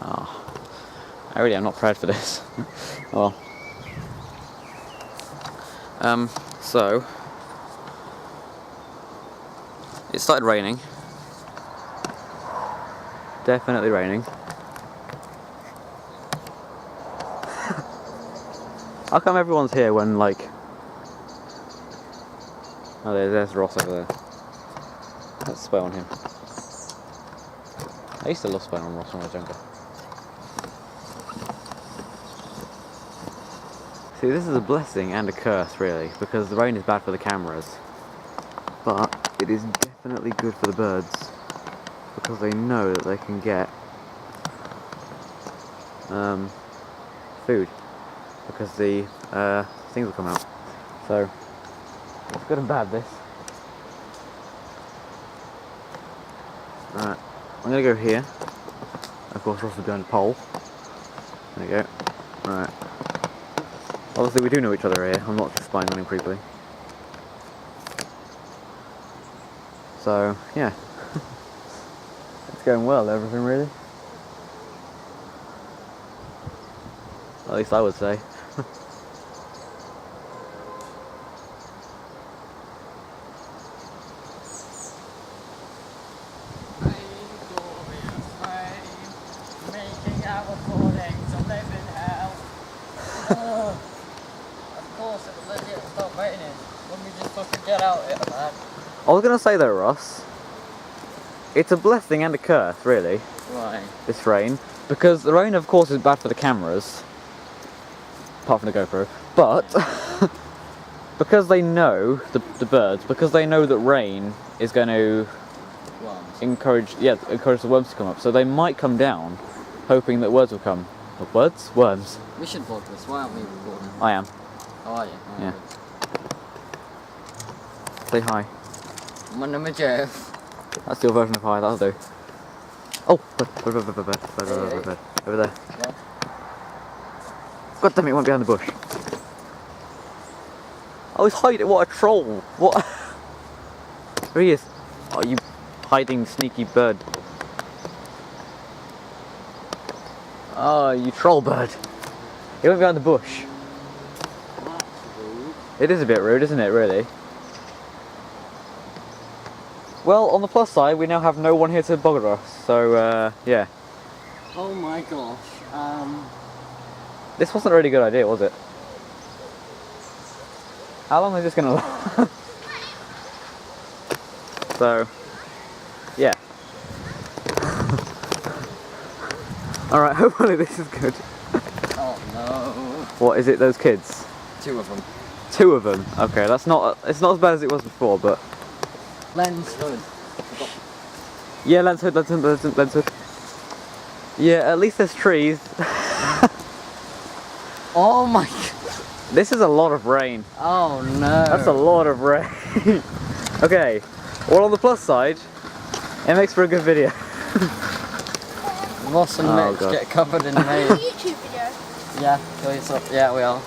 Oh, I really am not prepared for this. Well, so it started raining. Definitely raining. How come everyone's here when, like... Oh, there's Ross over there. Let's spy on him. I used to love spying on Ross when I was younger. See, this is a blessing and a curse, really, because the rain is bad for the cameras. But it is definitely good for the birds, because they know that they can get food, because the things will come out. So it's good and bad, this. Alright, I'm gonna go here. Of course, Ross is behind a pole. There you go. Alright. Obviously we do know each other here, I'm not just spying on him creepily. So, yeah. It's going well, everything really. At least I would say. I was gonna say though, Ross, it's a blessing and a curse, really. Why? This rain, because the rain, of course, is bad for the cameras, apart from the GoPro. But because they know the birds, because they know that rain is going to encourage the worms to come up. So they might come down, hoping that worms will come. What, birds? Worms. We should vlog this. Why aren't we recording? I am. Oh, are you? Oh, yeah. Say hi. My name is Jeff. That's your version of hi, that'll do. Oh, bird. Over there. Yeah. God damn it, it went behind the bush. Oh, he's hiding, what a troll. What? There he is. Oh, you hiding sneaky bird. Oh, you troll bird. He went behind the bush. That's rude. It is a bit rude, isn't it, really? Well, on the plus side, we now have no one here to bother us, so, yeah. Oh my gosh, This wasn't a really good idea, was it? How long is this gonna last? So, yeah. Alright, hopefully this is good. Oh no. What, is it those kids? 2 of them. 2 of them? Okay, it's not as bad as it was before, but... Lens hood. Yeah, lens hood. Yeah, at least there's trees. Oh my god. This is a lot of rain. Oh no. That's a lot of rain. Okay, well, on the plus side, it makes for a good video. Ross and Mitch God. get covered in rain. YouTube video. Yeah, please. Yeah, we are.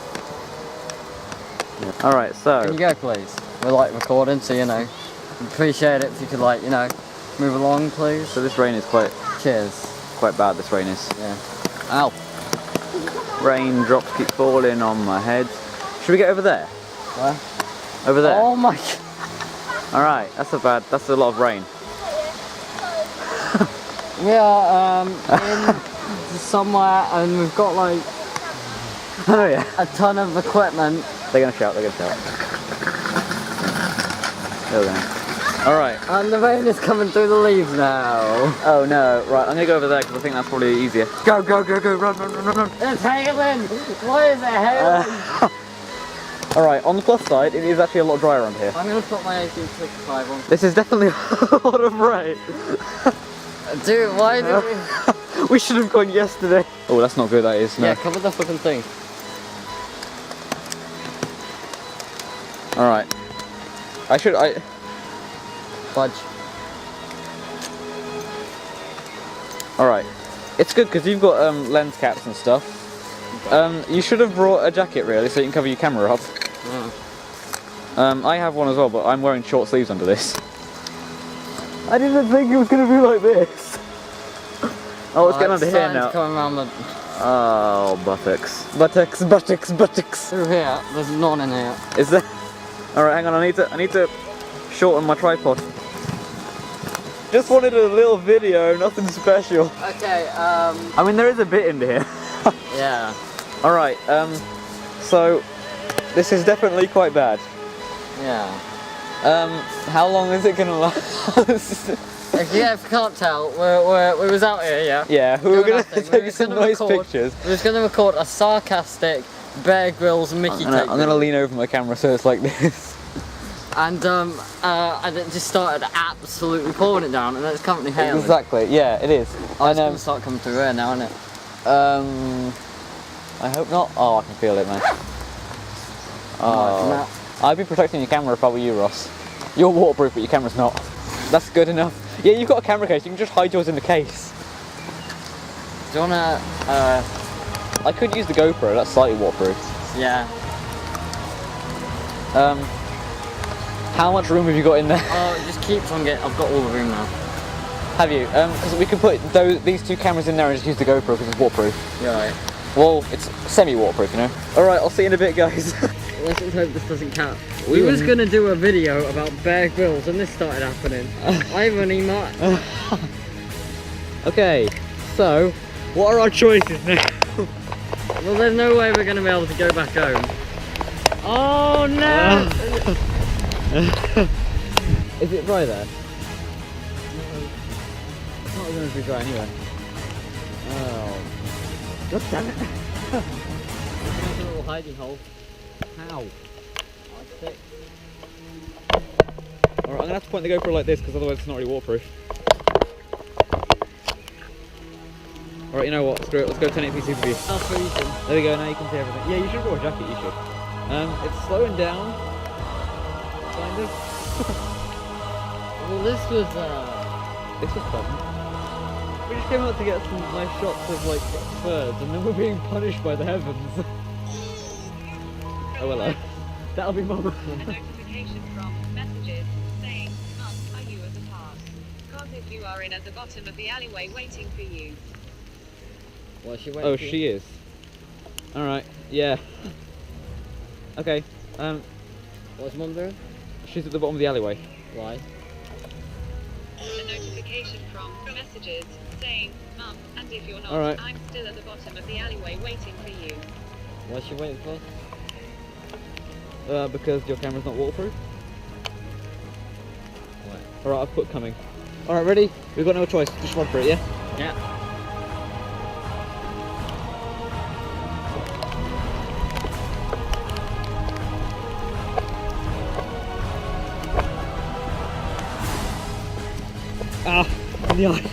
Yeah. Alright, so... Can you go, please? We're like recording, so you know. Appreciate it if you could, like, you know, move along, please. So this rain is quite bad, this rain is. Yeah. Ow. Raindrops keep falling on my head. Should we get over there? Where? Over there? Oh my god. Alright, that's a lot of rain. We are, in somewhere, and we've got, like, Oh yeah. a ton of equipment. They're gonna shout, There we go. Alright. And the rain is coming through the leaves now. Oh no, right, I'm gonna go over there because I think that's probably easier. Go, run. It's hailing! Why is it hailing? Alright, on the plus side, it is actually a lot drier around here. I'm gonna put my 1865 on. This is definitely a lot of rain. Dude, why do we... We should have gone yesterday. Oh, that's not good, that is. No. Yeah, cover the fucking thing. Alright. Fudge. Alright. It's good because you've got lens caps and stuff. You should have brought a jacket really so you can cover your camera up. Yeah. I have one as well, but I'm wearing short sleeves under this. I didn't think it was going to be like this. Oh, it's getting under here starting now. to come around the, Oh, buttocks. Buttocks, buttocks, buttocks. through here. There's none in here. Is there? Alright, hang on, I need to shorten my tripod. Just wanted a little video, nothing special. Okay, I mean, there is a bit in here. yeah. Alright, so this is definitely quite bad. Yeah. How long is it gonna last? If you can't tell, we was out here, yeah? Yeah, we were Doing gonna nothing. take We was some gonna nice record- pictures. We was gonna record a sarcastic Bear Grylls Mickey I'm tape. gonna lean over my camera so it's like this. And it just started absolutely pouring it down, and then it's currently hailing. Exactly, yeah, it is. Oh, it's gonna start coming through here now, isn't it? I hope not. Oh, I can feel it, man. Right, Oh, I'd be protecting your camera if I were you, Ross. You're waterproof, but your camera's not. That's good enough. Yeah, you've got a camera case. You can just hide yours in the case. Do you wanna? I could use the GoPro. That's slightly waterproof. Yeah. How much room have you got in there? Oh, it just keeps on getting. I've got all the room now. Have you? Because we could put these two cameras in there and just use the GoPro because it's waterproof. You're right. Well, it's semi-waterproof, you know. All right, I'll see you in a bit, guys. Let's just hope this doesn't count. We was gonna do a video about Bear Grylls, and this started happening. Irony, Mark. Okay, so what are our choices now? Well, there's no way we're gonna be able to go back home. Oh no! Is it dry there? It's not going to be dry anyway. Oh. God damn it. There's a little hiding hole. How? Oh, it's thick. Alright, I'm going to have to point the GoPro like this because otherwise it's not really waterproof. Alright, you know what? Screw it. Let's go 1080p Super View. That's freezing. There we go, now you can see everything. Yeah, you should wear a jacket, you should. It's slowing down. Kind of. Well, this was fun. We just came out to get some nice shots of like birds and then we're being punished by the heavens. Oh hello. That'll be more. Notification from messages saying, Mum, are you at the park? Cause if you are in at the bottom of the alleyway waiting for you. Well, she went. Oh, she is. Alright, yeah. Okay, What's Mum doing? she's at the bottom of the alleyway. Why? A notification from messages saying, Mum, and if you're not, All right. I'm still at the bottom of the alleyway waiting for you. What's she waiting for? Because your camera's not waterproof. What? Alright, I've put coming. Alright, ready? We've got no choice, just run for it, yeah? Yeah. Ah, in the eye.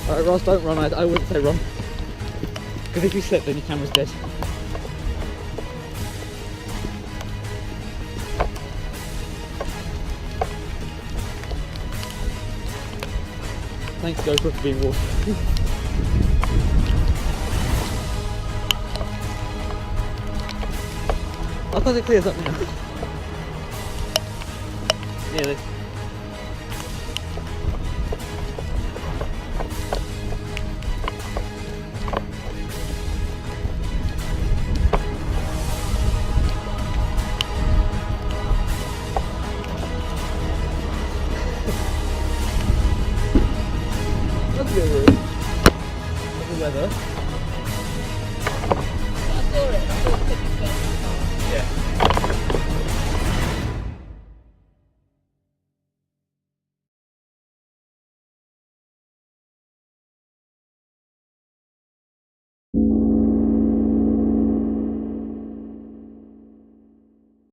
Alright, Ross, don't run. I wouldn't say run. Because if you slip, then your camera's dead. Thanks, GoPro, for being waterproof. How come it clears up now? Nearly.